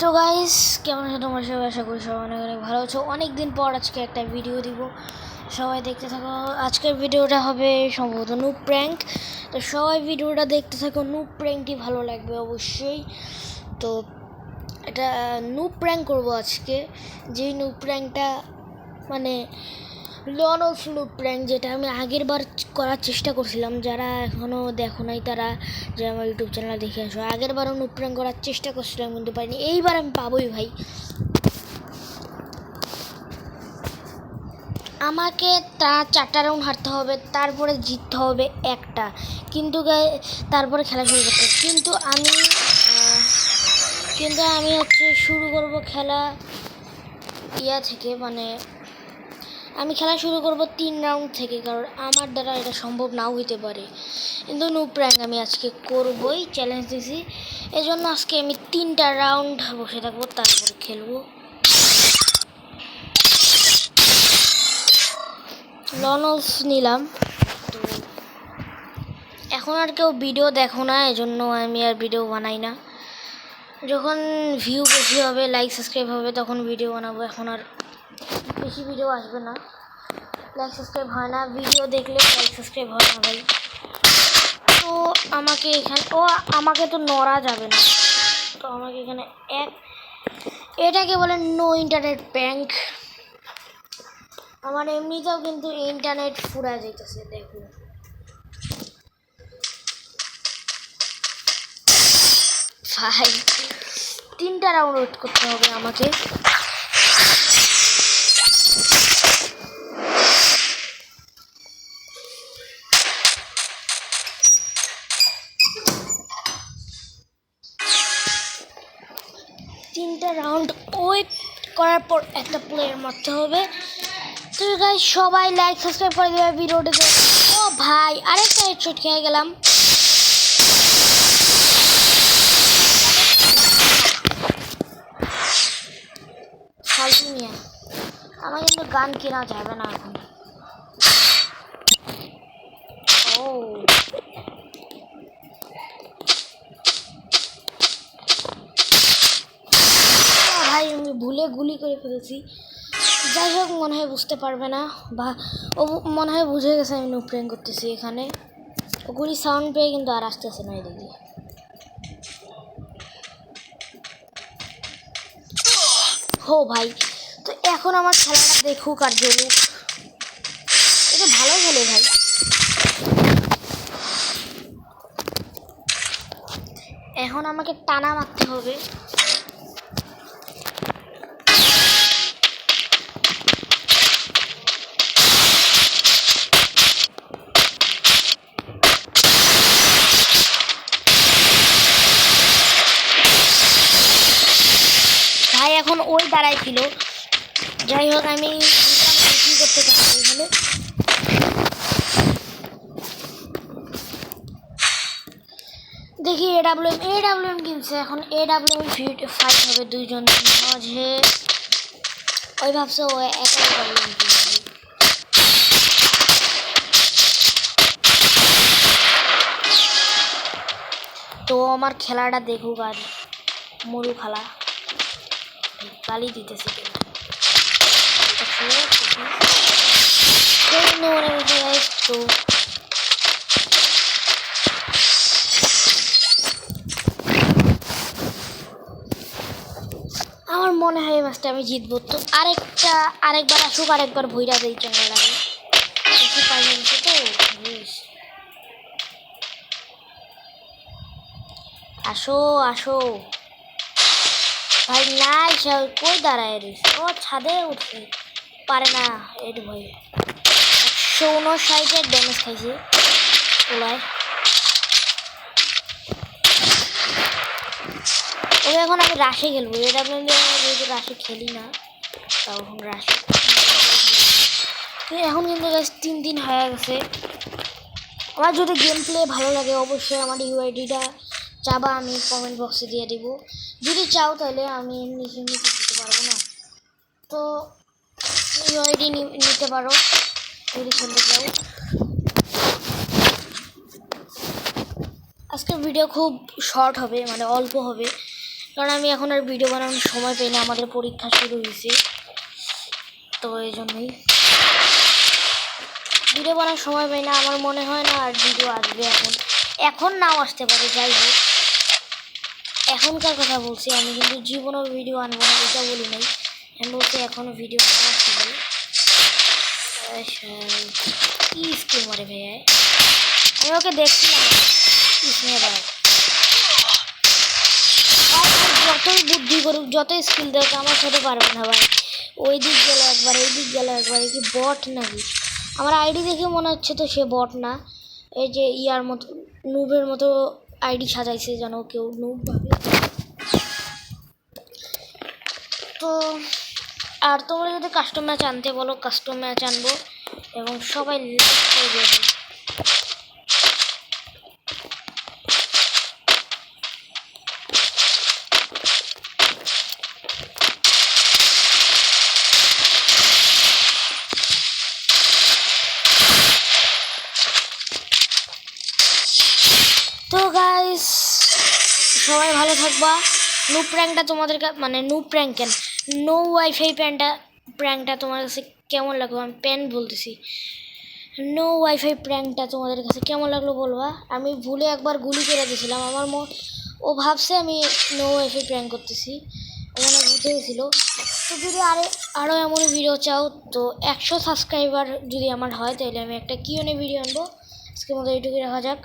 তো গাইস কেমন আছো তোমরা সবাই? আশা করি সবাই অনেক অনেক ভালো আছো। অনেক দিন পর আজকে একটা ভিডিও দিব, সবাই দেখতে থাকো। আজকের ভিডিওটা হবে সম্ভবত নুব প্র্যাঙ্ক। তো সবাই ভিডিওটা দেখতে থাকো, নুব প্র্যাঙ্কটি ভালো লাগবে অবশ্যই। তো এটা নুব প্র্যাঙ্ক করবো আজকে, যেই নুব প্র্যাঙ্কটা মানে লনস নুব প্র্যাঙ্ক, যেটা আমি আগের বার করার চেষ্টা করছিলাম। যারা এখনও দেখো নাই তারা যে আমার ইউটিউব চ্যানেল দেখে আসো। আগের বারও নুব প্র্যাঙ্ক করার চেষ্টা করছিলাম কিন্তু পাইনি, এইবার আমি পাবোই ভাই। আমাকে 4টা রাউন্ড হারতে হবে, তারপরে জিততে হবে একটা, কিন্তু তারপরে খেলা শুরু করতে হবে। কিন্তু আমি হচ্ছে শুরু করব খেলা থেকে, মানে আমি খেলা শুরু করব 3 রাউন্ড থেকে, কারণ আমার দ্বারা এটা সম্ভব নাও হইতে পারে। কিন্তু নুব প্র্যাঙ্ক আমি আজকে করবই, চ্যালেঞ্জ দিছি। এজন্য আজকে আমি 3টা রাউন্ড বসে থাকবো, তারপরে খেলবো। লনস নিলাম। তো এখন আর কেউ ভিডিও দেখো না, এজন্য আমি আর ভিডিও বানাই না। যখন ভিউ বেশি হবে, লাইক সাবস্ক্রাইব হবে, তখন ভিডিও বানাবো। এখন আর বেশি ভিডিও আসবে না, লাইক সাবস্ক্রাইব হয় না। ভিডিও দেখলে লাইক সাবস্ক্রাইব হয় না ভাই। তো আমাকে তো নড়া যাবে না, তো আমাকে এখানে এটাকে বলে নো ইন্টারনেট প্র্যাঙ্ক। আমার এমনিতেও কিন্তু ইন্টারনেট ফুরা যাইতেছে, দেখো। ভাই 3টা রাউন্ড ওয়েট করতে হবে আমাকে। তিনটা রাউন্ড ওয়েট করার পর একটা প্লেয়ার মারতে হবে। তো গাইস সবাই লাইক সাবস্ক্রাইব করে দেবে ভিডিওটিতে। ও ভাই আরেকটা হেডশট খেয়ে গেলাম। ফালতু নিয়ে আমার কিন্তু গান কেনা যাবে না এখন। ও ভাই আমি ভুলে গুলি করে ফেলেছি। যাই হোক, মনে হয় বুঝতে পারবে না, বা ও মনে হয় বুঝে গেছে আমি নুব প্র্যাঙ্ক করতেছি এখানে। গুলি সাউন্ড পেয়ে কিন্তু আর আসতেছে না এদিকে। হো ভাই, তো এখন আমার খেলাটা দেখুক আর জ্বলুক, এটা ভালো হলো ভাই। এখন আমাকে টানা মারতে হবে। ভাই এখন ওই দাঁড়ায় ছিল। যাই হোক, আমি কি করতে চাচ্ছি এখানে। দেখি এডাব্লিউএম কিনছে। এখন এডাব্লিউএম ফাইট হবে দুইজন মাঝে। ওই ভাবছে ও একা এডাব্লিউএম কিনছে। তো আমার খেলাটা দেখুক আর মরু খালা গালি দিতেছে। তো আমার মনে হয় এই ম্যাচটা আমি জিতবো। তো আরেকবার আসুক, আরেকবার ভইরা দেই চ্যানেলটাকে। তো আসো আসো ভাই। নাই কই দাঁড়ায় রয়েছে? ও ছাদে উঠছে, পারে না এর ভয়ে। 159 ড্যামেজ খাইছে তোলায়। তবে এখন আমি রাশে খেলবো। এটা যেহেতু রাশে খেলি না, তাও এখন রাশে। এখন কিন্তু 3 হয়ে গেছে। আমার যদি গেম প্লে ভালো লাগে অবশ্যই আমার ইউআইডিটা চাবা, আমি কমেন্ট বক্সে দিয়ে দিব। যদি চাও তাহলে আমি নিচে দিতে পারবো না, তো ইউআইডি নিতে পারো যদি খেলতে চাও। আজকের ভিডিও খুব শর্ট হবে, মানে অল্প হবে, কারণ আমি এখন আর ভিডিও বানানোর সময় পাই না, আমাদের পরীক্ষা শুরু হয়েছে, তো এই জন্যই ভিডিও বানানোর সময় পাই না। আমার মনে হয় না আর ভিডিও আসবে এখন নাও আসতে পারে, যাই হোক এখনকার কথা বলছি, আমি কিন্তু জীবনেও ভিডিও আনবো না এটা বলি নাই, আমি বলছি এখনও ভিডিও নাও আসতে পারে। কি স্কিল মারে ভাইয়া, আমি ওকে দেখছিলাম যতই বুদ্ধি করুক, যতই স্কিল দেখ, আমার সাথে পারবে না ভাই। ওই দিক গেল একবার, এই দিক গেল একবার, কি বট নাকি? আমার আইডি দেখে মনে হচ্ছে তো সে বট না, এই যে ইয়ার মতো নুবের মতো আইডি সাজাইছে যেন কেউ নুব ভাবে। তো আর তোমরা যদি কাস্টম ম্যাচ আনতে বলো, কাস্টম ম্যাচ আনবো এবং সবাই লাইক করে দেবে। তো গাইস সবাই ভালো থাকবা। নো প্র্যাঙ্কটা তোমাদের মানে নো প্র্যাঙ্ক কেন, নো ওয়াইফাই প্র্যাঙ্কটা তোমার কাছে কেমন লাগলো? আমি প্যান বলতেছি, নো ওয়াইফাই প্র্যাঙ্কটা তোমাদের কাছে কেমন লাগলো বলবা। আমি ভুলে একবার গুলি করে দিয়েছিলাম, আমার ও ভাবছে আমি নো ওয়াইফাই প্র্যাঙ্ক করতেছি, ও মনে বুঝে গেছিলো। তো যদি আরও এমন ভিডিও চাও, তো 100 সাবস্ক্রাইবার যদি আমার হয়, তাহলে আমি একটা Q&A ভিডিও আনবো। আজকের মতো এইটুকুই রাখা যাক।